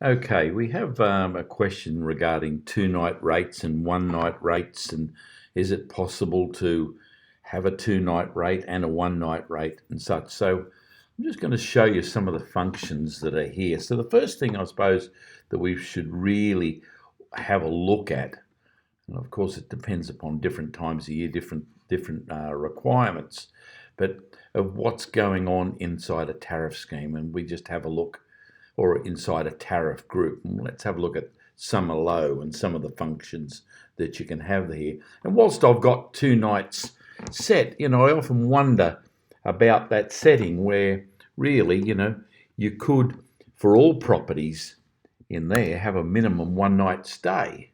Okay, we have a question regarding two-night rates and one-night rates, and is it possible to have a two-night rate and a one-night rate and such? So I'm just going to show you some of the functions that are here. So the first thing I suppose that we should really have a look at, and of course it depends upon different times of year, different requirements, but of what's going on inside a tariff scheme, and we just have a look or inside a tariff group. And let's have a look at summer low and some of the functions that you can have here. And whilst I've got two nights set, I often wonder about that setting where really, you could, for all properties in there, have a minimum one night stay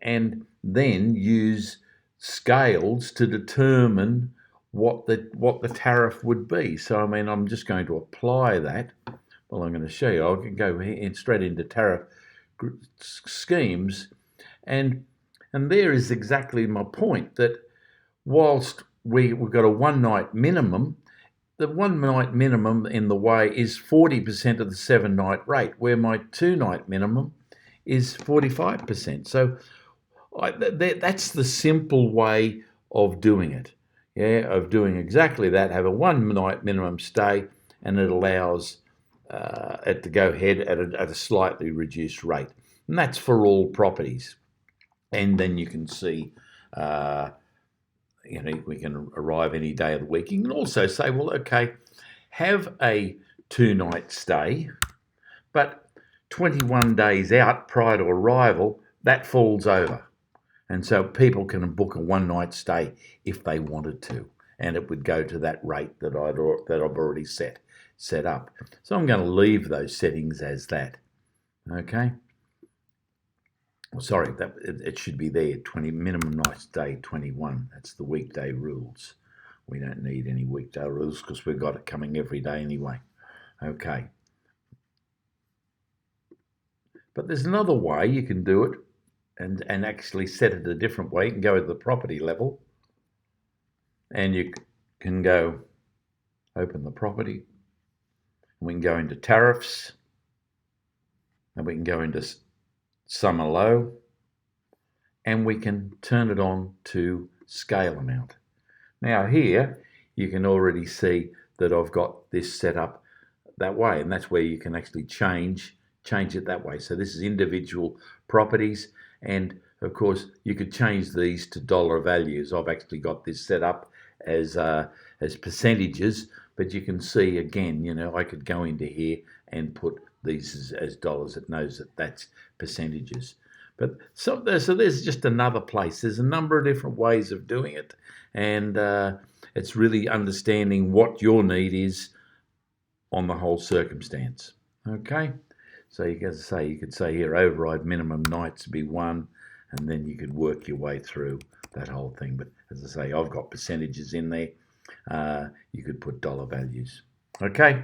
and then use scales to determine what the tariff would be. So I mean, I'm just going to apply that. Well, I'm going to show you. I can go straight into tariff schemes, and there is exactly my point, that whilst we've got a one night minimum, the one night minimum in the way is 40% of the 7 night rate, where my 2 night minimum is 45%. So that's the simple way of doing it. Yeah, of doing exactly that. Have a one night minimum stay, and it allows it to go ahead at a slightly reduced rate. And that's for all properties. And then you can see, we can arrive any day of the week. You can also say, well, okay, have a 2 night stay, but 21 days out prior to arrival, that falls over. And so people can book a 1 night stay if they wanted to, and it would go to that rate that I've already set up. So I'm going to leave those settings as that. Okay. Well, sorry, that it should be there. 20 minimum night stay 21. That's the weekday rules. We don't need any weekday rules because we've got it coming every day anyway. Okay. But there's another way you can do it and actually set it a different way. You can go to the property level and you can go open the property. We can go into tariffs and we can go into summer low, and we can turn it on to scale amount. Now here you can already see that I've got this set up that way, and that's where you can actually change it that way. So this is individual properties, and of course you could change these to dollar values. I've actually got this set up as percentages, but you can see again, I could go into here and put these as dollars. It knows that that's percentages. But so there's just another place. There's a number of different ways of doing it, and it's really understanding what your need is on the whole circumstance. Okay, so you could say here override minimum nights be 1, and then you could work your way through that whole thing. But as I say, I've got percentages in there. You could put dollar values. Okay.